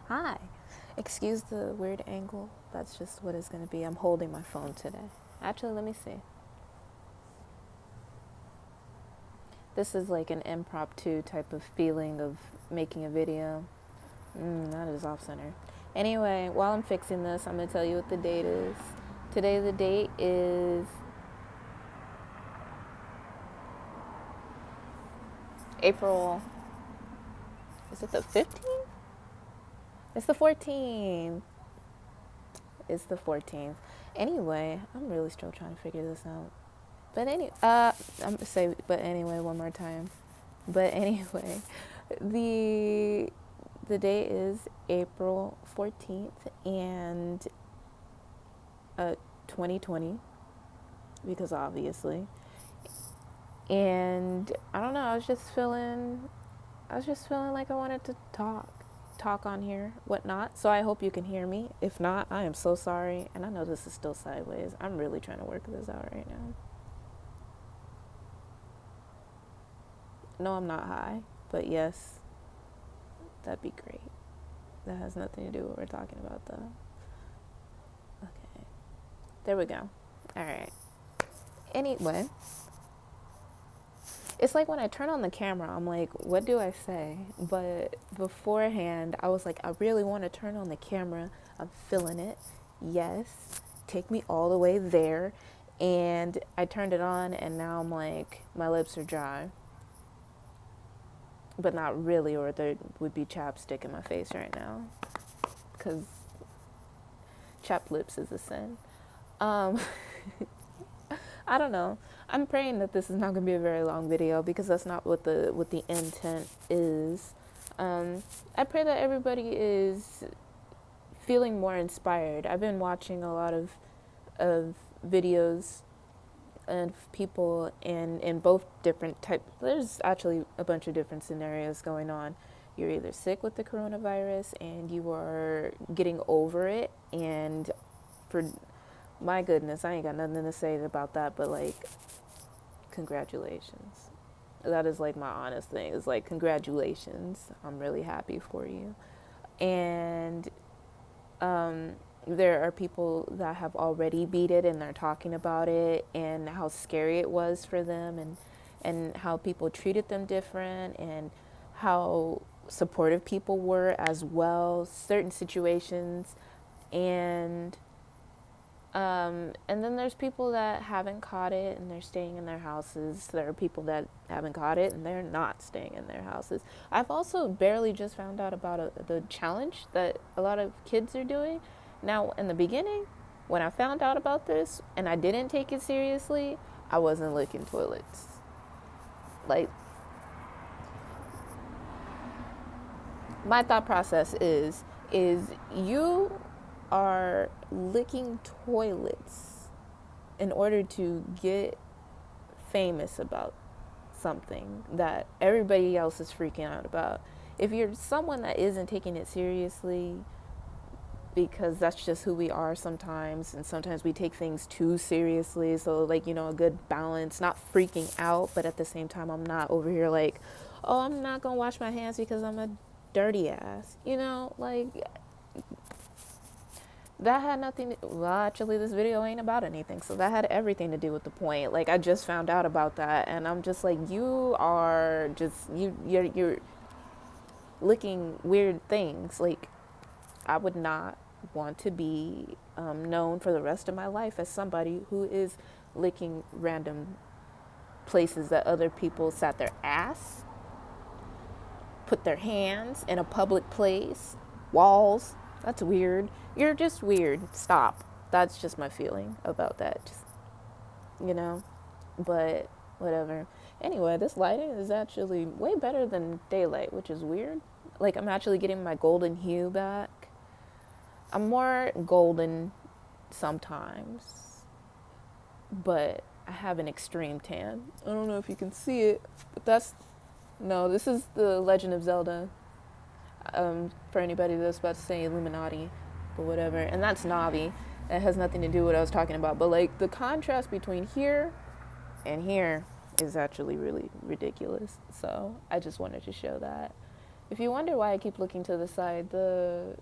Hi. Excuse the weird angle. That's just what it's going to be. I'm holding my phone today. Actually, let me see. This is like an impromptu type of feeling of making a video. That is off center. Anyway, while I'm fixing this, I'm going to tell you what the date is. Today, the date is April. Is it the 15th? It's the 14th. It's the 14th. Anyway, I'm really still trying to figure this out. But I'm gonna say but anyway one more time. But anyway, the the day is April 14th and 2020 because obviously. And I don't know, I was just feeling like I wanted to talk on here, whatnot. So I hope you can hear me. If not, I am so sorry. And I know this is still sideways. I'm really trying to work this out right now. No, I'm not high, but yes, that'd be great. That has nothing to do with what we're talking about, though. Okay, there we go. All right. Anyway, it's like when I turn on the camera, I'm like, what do I say? But beforehand, I was like, I really want to turn on the camera. I'm feeling it. Yes, take me all the way there. And I turned it on, and now I'm like, my lips are dry. But not really, or there would be chapstick in my face right now. Because chapped lips is a sin. Um, I don't know. I'm praying that this is not going to be a very long video because that's not what the intent is. I pray that everybody is feeling more inspired. I've been watching a lot of videos of people in both different types. There's actually a bunch of different scenarios going on. You're either sick with the coronavirus and you are getting over it, and for my goodness, I ain't got nothing to say about that, but like, congratulations. That is like my honest thing. It's like, congratulations. I'm really happy for you. And there are people that have already beat it and they're talking about it and how scary it was for them, and how people treated them different, and how supportive people were as well, certain situations. And then there's people that haven't caught it and they're staying in their houses. There are people that haven't caught it and they're not staying in their houses. I've also barely just found out about the challenge that a lot of kids are doing. Now, in the beginning, when I found out about this and I didn't take it seriously, I wasn't licking toilets. Like, my thought process is you are licking toilets in order to get famous about something that everybody else is freaking out about. If you're someone that isn't taking it seriously, because that's just who we are sometimes, and sometimes we take things too seriously, so like, a good balance, not freaking out, but at the same time I'm not over here like, oh, I'm not gonna wash my hands because I'm a dirty ass, like, that had nothing to, well, actually this video ain't about anything, so that had everything to do with the point. Like, I just found out about that and I'm just like, you are just you're licking weird things. Like, I would not want to be known for the rest of my life as somebody who is licking random places that other people sat their ass, put their hands in a public place, walls. That's weird. You're just weird. Stop. That's just my feeling about that. Just, you know, but whatever. Anyway, this lighting is actually way better than daylight, which is weird. Like, I'm actually getting my golden hue back. I'm more golden sometimes, but I have an extreme tan. I don't know if you can see it, but no, this is the Legend of Zelda. For anybody that's about to say Illuminati, but whatever. And that's Navi. It has nothing to do with what I was talking about. But like, the contrast between here and here is actually really ridiculous. So I just wanted to show that. If you wonder why I keep looking to the side, the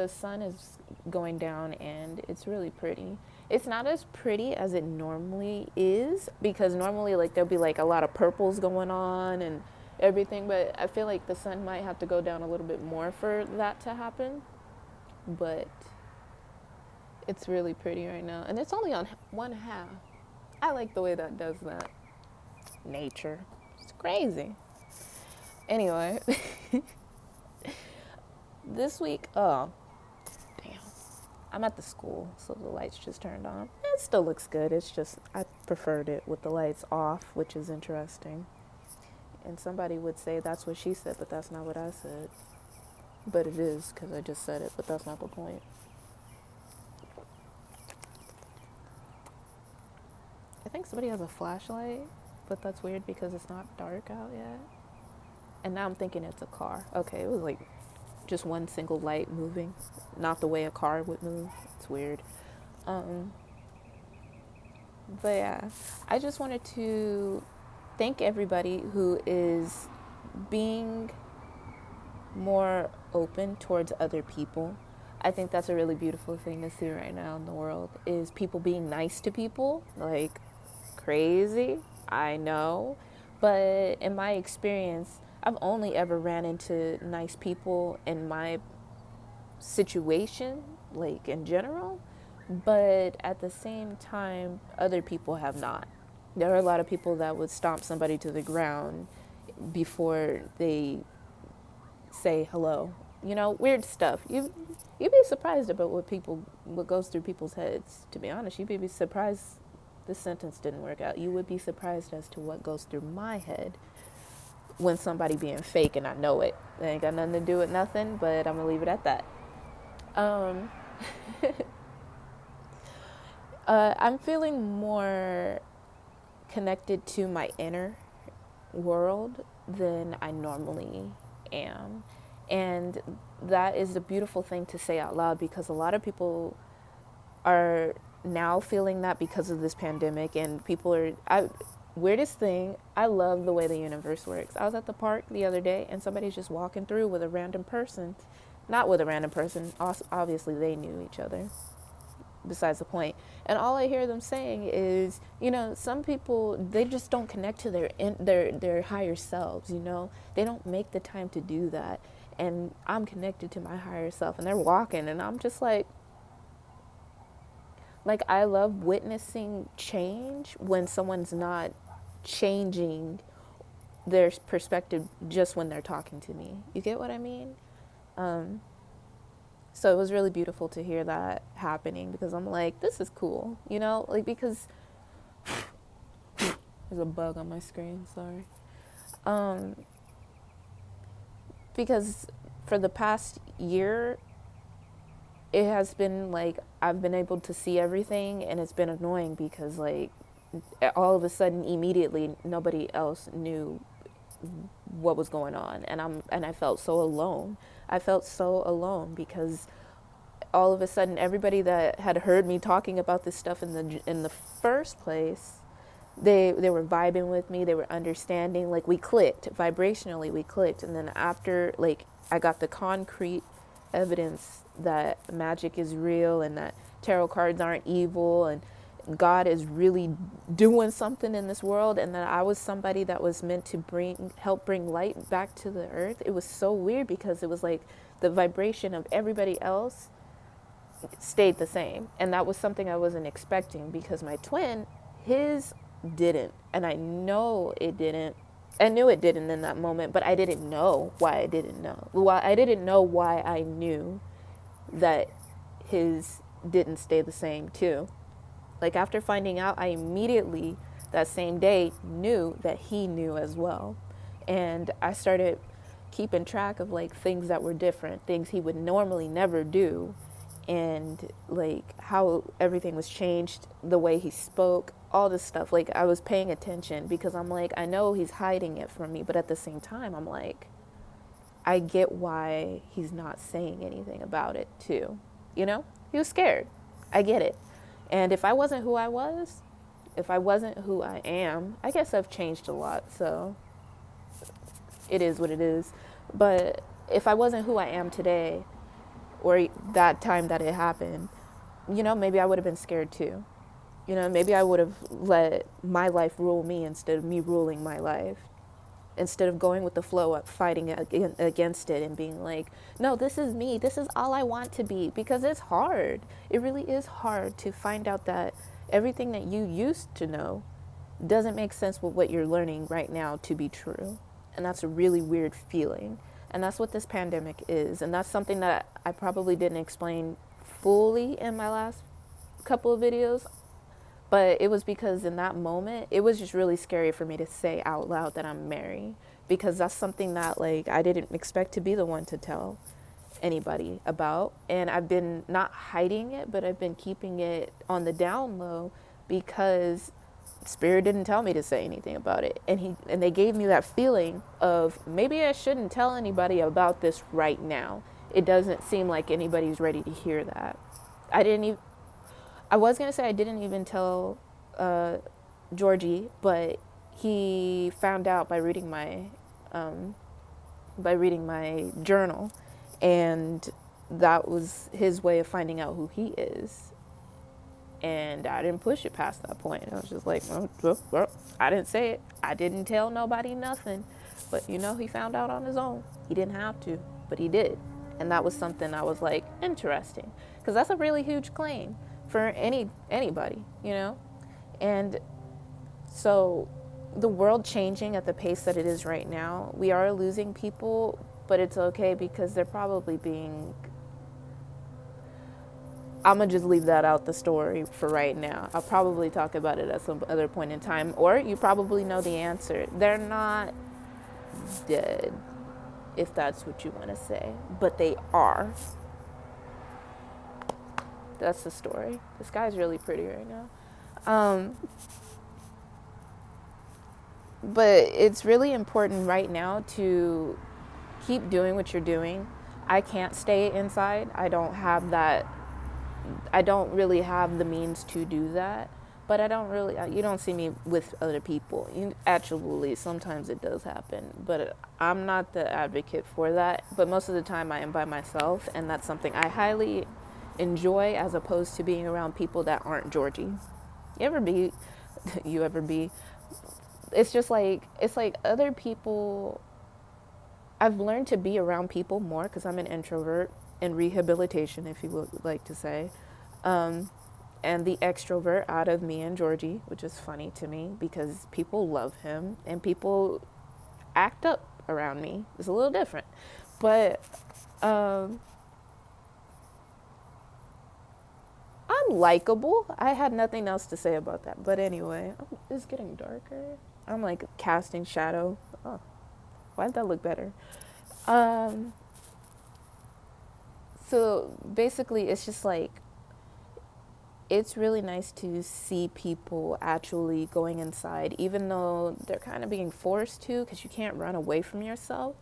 sun is going down and it's really pretty. It's not as pretty as it normally is because normally like there'll be like a lot of purples going on and everything, but I feel like the sun might have to go down a little bit more for that to happen. But it's really pretty right now and it's only on one half. I like the way that does that. Nature. It's crazy. Anyway, this week, oh, damn. I'm at the school, so the lights just turned on. It still looks good. It's just, I preferred it with the lights off, which is interesting. And somebody would say that's what she said, but that's not what I said. But it is, because I just said it, but that's not the point. I think somebody has a flashlight, but that's weird because it's not dark out yet. And now I'm thinking it's a car. Okay, it was like just one single light moving, not the way a car would move. It's weird. Um, but yeah, I just wanted to thank everybody who is being more open towards other people. I think that's a really beautiful thing to see right now in the world is people being nice to people, like crazy, I know. But in my experience, I've only ever ran into nice people in my situation, like in general, but at the same time, other people have not. There are a lot of people that would stomp somebody to the ground before they say hello. You know, weird stuff. You'd be surprised about what goes through people's heads. To be honest, you'd be surprised. This sentence didn't work out. You would be surprised as to what goes through my head when somebody being fake and I know it. It ain't got nothing to do with nothing, but I'm gonna leave it at that. Um, I'm feeling more connected to my inner world than I normally am. And that is a beautiful thing to say out loud because a lot of people are now feeling that because of this pandemic and people are weirdest thing, I love the way the universe works. I was at the park the other day and somebody's just walking through with a random person. Not with a random person, obviously they knew each other. Besides the point. And all I hear them saying is, you know, some people they just don't connect to their higher selves, you know. They don't make the time to do that. And I'm connected to my higher self and they're walking and I'm just like I love witnessing change when someone's not changing their perspective just when they're talking to me. You get what I mean? So it was really beautiful to hear that happening because I'm like, this is cool, you know, like because there's a bug on my screen, sorry. Because for the past year, it has been like I've been able to see everything and it's been annoying because like all of a sudden immediately nobody else knew what was going on and I felt so alone. I felt so alone because all of a sudden everybody that had heard me talking about this stuff in the first place, they were vibing with me, they were understanding, like we clicked vibrationally, we clicked. And then after like I got the concrete evidence that magic is real and that tarot cards aren't evil and God is really doing something in this world and that I was somebody that was meant to help bring light back to the earth. It was so weird because it was like the vibration of everybody else stayed the same. And that was something I wasn't expecting because my twin, his didn't. And I know it didn't. I knew it didn't in that moment, but I didn't know why I didn't know. Well, I didn't know why I knew that his didn't stay the same too. Like after finding out, I immediately that same day knew that he knew as well. And I started keeping track of like things that were different, things he would normally never do. And like how everything was changed, the way he spoke, all this stuff. Like I was paying attention because I'm like, I know he's hiding it from me, but at the same time, I'm like, I get why he's not saying anything about it too. You know, he was scared. I get it. And if I wasn't who I was, if I wasn't who I am, I guess I've changed a lot. So it is what it is. But if I wasn't who I am today, or that time that it happened, maybe I would have been scared too. Maybe I would have let my life rule me instead of me ruling my life. Instead of going with the flow, fighting against it and being like, no, this is me. This is all I want to be. Because it's hard. It really is hard to find out that everything that you used to know doesn't make sense with what you're learning right now to be true. And that's a really weird feeling. And that's what this pandemic is. And that's something that I probably didn't explain fully in my last couple of videos. But it was because in that moment, it was just really scary for me to say out loud that I'm married. Because that's something that, like, I didn't expect to be the one to tell anybody about. And I've been not hiding it, but I've been keeping it on the down low because Spirit didn't tell me to say anything about it. And they gave me that feeling of maybe I shouldn't tell anybody about this right now. It doesn't seem like anybody's ready to hear that. I was going to say I didn't even tell Georgie, but he found out by reading my journal, and that was his way of finding out who he is. And I didn't push it past that point. I was just like, well, I didn't say it. I didn't tell nobody nothing. But, he found out on his own. He didn't have to, but he did. And that was something I was like, interesting. Because that's a really huge claim for anybody, And so the world changing at the pace that it is right now, we are losing people, but it's okay because they're probably being... I'm going to just leave that out the story for right now. I'll probably talk about it at some other point in time, or you probably know the answer. They're not dead, if that's what you want to say, but they are. That's the story. The sky's really pretty right now. But it's really important right now to keep doing what you're doing. I can't stay inside. I don't really have the means to do that, but you don't see me with other people. Actually, sometimes it does happen, but I'm not the advocate for that. But most of the time I am by myself, and that's something I highly enjoy as opposed to being around people that aren't Georgie. You ever be, it's just like, other people, I've learned to be around people more because I'm an introvert in rehabilitation, if you would like to say. And the extrovert out of me and Georgie, which is funny to me because people love him and people act up around me. It's a little different. But I'm likable. I had nothing else to say about that. But anyway, it's getting darker. I'm like casting shadow. Oh, why did that look better? So basically, it's just like, it's really nice to see people actually going inside, even though they're kind of being forced to, because you can't run away from yourself.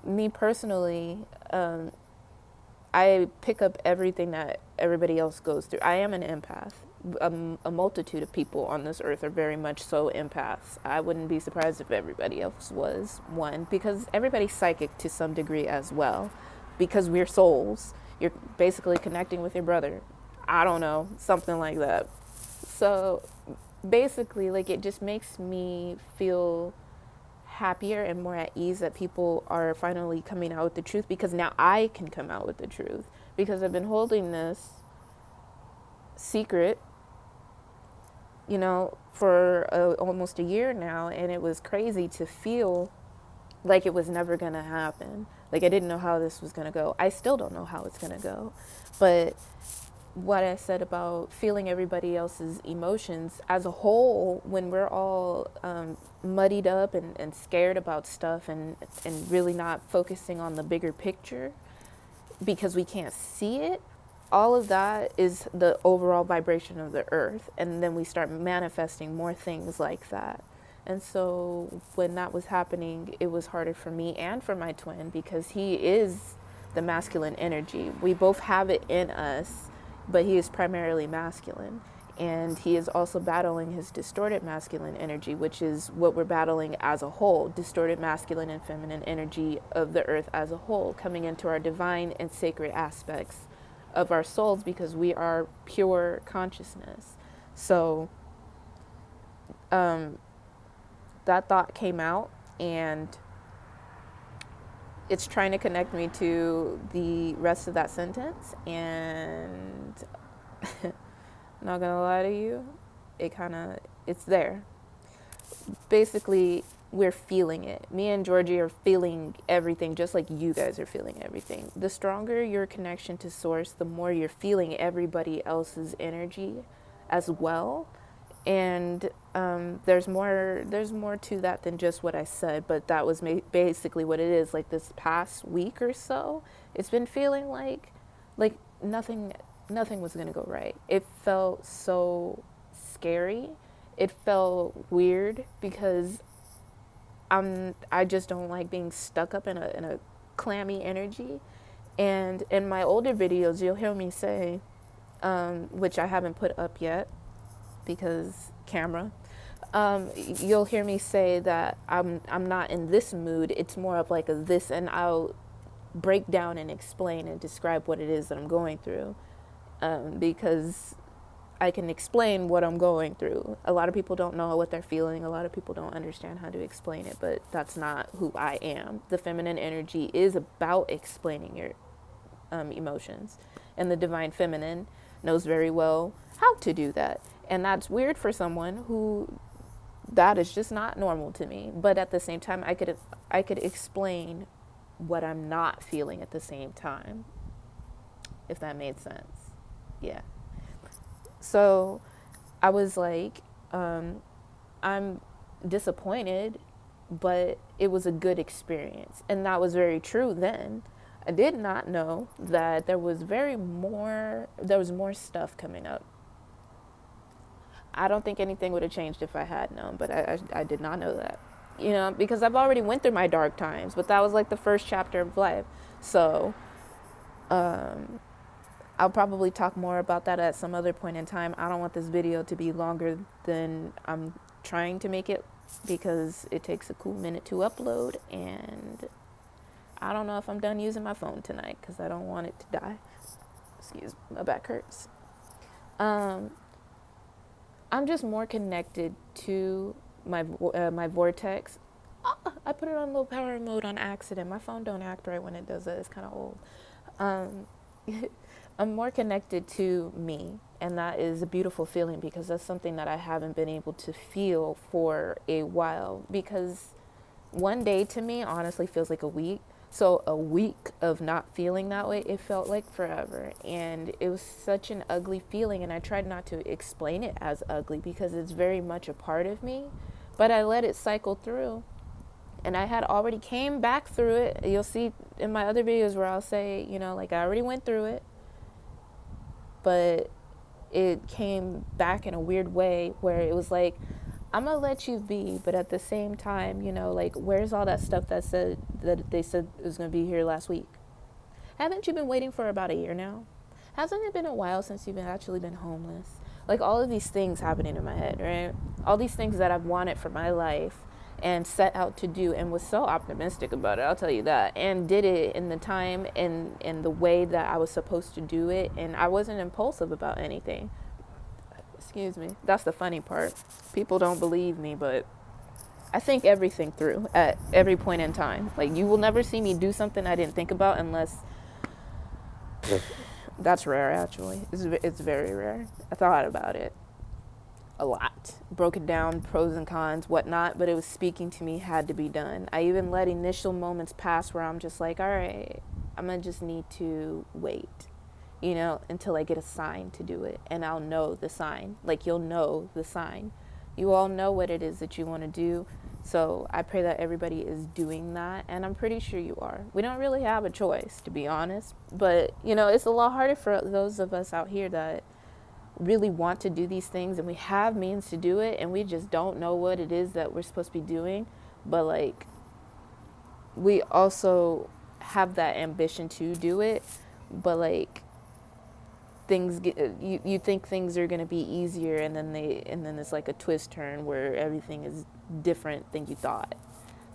Me personally, I pick up everything that everybody else goes through. I am an empath. A multitude of people on this earth are very much so empaths. I wouldn't be surprised if everybody else was one, because everybody's psychic to some degree as well, because we're souls. You're basically connecting with your brother. I don't know, something like that. So basically, like, it just makes me feel happier and more at ease that people are finally coming out with the truth, because now I can come out with the truth, because I've been holding this secret, for almost a year now, and it was crazy to feel like it was never going to happen. Like, I didn't know how this was going to go. I still don't know how it's going to go. But what I said about feeling everybody else's emotions as a whole, when we're all muddied up and scared about stuff and really not focusing on the bigger picture because we can't see it, all of that is the overall vibration of the earth. And then we start manifesting more things like that. And so when that was happening, it was harder for me and for my twin, because he is the masculine energy. We both have it in us, but he is primarily masculine. And he is also battling his distorted masculine energy, which is what we're battling as a whole, distorted masculine and feminine energy of the earth as a whole, coming into our divine and sacred aspects of our souls, because we are pure consciousness. So that thought came out, and it's trying to connect me to the rest of that sentence. And not gonna lie to you, it's there. Basically, we're feeling it. Me and Georgie are feeling everything just like you guys are feeling everything. The stronger your connection to source, the more you're feeling everybody else's energy as well. And there's more to that than just what I said, but that was basically what it is. Like this past week or so, it's been feeling like nothing was going to go right. It felt so scary. It felt weird because I just don't like being stuck up in a clammy energy. And in my older videos, you'll hear me say, which I haven't put up yet because camera, you'll hear me say that I'm not in this mood. It's more of like a this, and I'll break down and explain and describe what it is that I'm going through, because I can explain what I'm going through. A lot of people don't know what they're feeling. A lot of people don't understand how to explain it, but that's not who I am. The feminine energy is about explaining your emotions, and the divine feminine knows very well how to do that. And that's weird for someone who that is just not normal to me. But at the same time, I could explain what I'm not feeling at the same time, if that made sense. Yeah. So I was like, I'm disappointed, but it was a good experience. And that was very true then. I did not know that there was more stuff coming up. I don't think anything would have changed if I had known, but I did not know that. Because I've already went through my dark times, but that was like the first chapter of life. So I'll probably talk more about that at some other point in time. I don't want this video to be longer than I'm trying to make it, because it takes a cool minute to upload, and I don't know if I'm done using my phone tonight because I don't want it to die. Excuse me, my back hurts. I'm just more connected to my vortex. Oh, I put it on low power mode on accident. My phone don't act right when it does that. It's kind of old. I'm more connected to me, and that is a beautiful feeling, because that's something that I haven't been able to feel for a while, because one day to me honestly feels like a week. So a week of not feeling that way, it felt like forever. And it was such an ugly feeling, and I tried not to explain it as ugly because it's very much a part of me, but I let it cycle through. And I had already came back through it. You'll see in my other videos where I'll say, like I already went through it, but it came back in a weird way where it was like, I'm gonna let you be, but at the same time, like, where's all that stuff that they said was gonna be here last week? Haven't you been waiting for about a year now? Hasn't it been a while since you've actually been homeless? Like, all of these things happening in my head, right? All these things that I've wanted for my life and set out to do, and was so optimistic about it, I'll tell you that, and did it in the time and in the way that I was supposed to do it, and I wasn't impulsive about anything. Excuse me. That's the funny part. People don't believe me, but I think everything through at every point in time. Like, you will never see me do something I didn't think about, unless that's rare, actually. It's very rare. I thought about it a lot, broke it down, pros and cons, whatnot, but it was speaking to me, had to be done. I even let initial moments pass where I'm just like, all right, I'm gonna just need to wait, until I get a sign to do it, and I'll know the sign. Like, you'll know the sign. You all know what it is that you want to do. So I pray that everybody is doing that, and I'm pretty sure you are. We don't really have a choice, to be honest, but it's a lot harder for those of us out here that really want to do these things, and we have means to do it, and we just don't know what it is that we're supposed to be doing. But like, we also have that ambition to do it, but like, things get, you think things are going to be easier, and then it's like a twist turn where everything is different than you thought.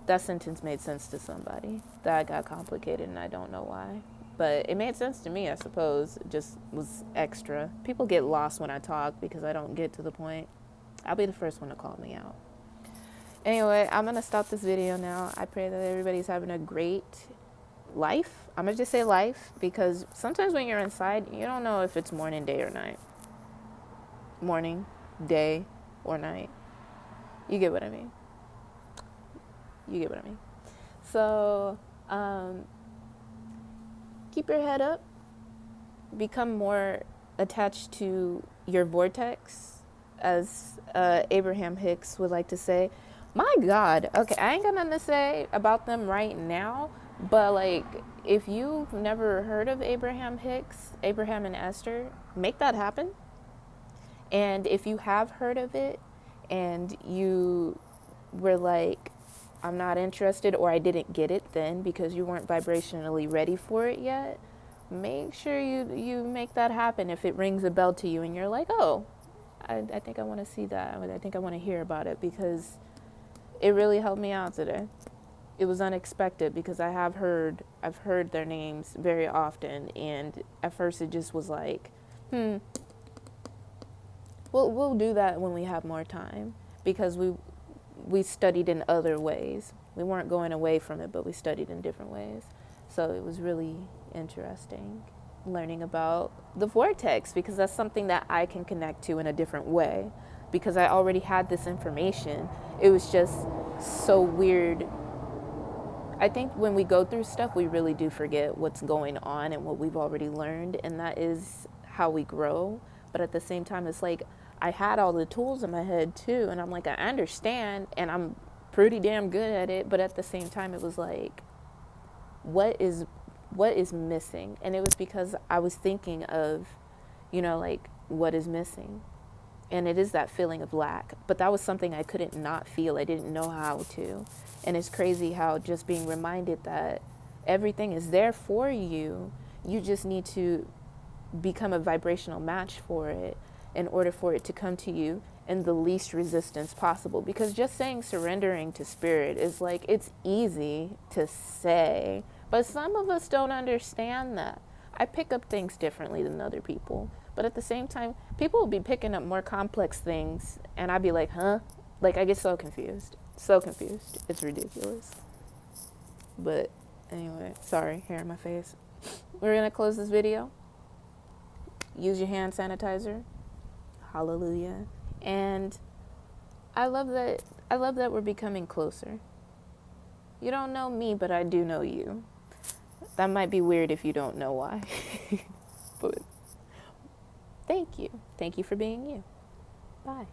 That sentence made sense to somebody. That got complicated and I don't know why. But it made sense to me, I suppose. It just was extra. People get lost when I talk because I don't get to the point. I'll be the first one to call me out. Anyway, I'm going to stop this video now. I pray that everybody's having a great life. I'm going to just say life because sometimes when you're inside, you don't know if it's morning, day, or night. Morning, day, or night. You get what I mean. You get what I mean. So, keep your head up. Become more attached to your vortex, as Abraham Hicks would like to say. My God. Okay, I ain't got nothing to say about them right now, but like, if you've never heard of Abraham Hicks, Abraham and Esther, make that happen. And if you have heard of it and you were like, I'm not interested, or I didn't get it then because you weren't vibrationally ready for it yet, make sure you make that happen if it rings a bell to you and you're like, oh, I think I want to see that. I think I want to hear about it because it really helped me out today. It was unexpected because I've heard their names very often, and at first it just was like, we'll do that when we have more time because we studied in other ways. We weren't going away from it, but we studied in different ways. So it was really interesting learning about the vortex because that's something that I can connect to in a different way because I already had this information. It was just so weird. I think when we go through stuff, we really do forget what's going on and what we've already learned, and that is how we grow. But at the same time, it's like I had all the tools in my head too, and I'm like, I understand, and I'm pretty damn good at it. But at the same time, it was like, what is missing? And it was because I was thinking of, like, what is missing? And it is that feeling of lack. But that was something I couldn't not feel. I didn't know how to. And it's crazy how just being reminded that everything is there for you, you just need to become a vibrational match for it in order for it to come to you in the least resistance possible. Because just saying surrendering to spirit is like, it's easy to say, but some of us don't understand that. I pick up things differently than other people. But at the same time, people will be picking up more complex things, and I'd be like, huh? Like, I get so confused. So confused. It's ridiculous. But anyway, sorry, hair in my face. We're going to close this video. Use your hand sanitizer. Hallelujah. And I love that we're becoming closer. You don't know me, but I do know you. That might be weird if you don't know why. But thank you. Thank you for being you. Bye.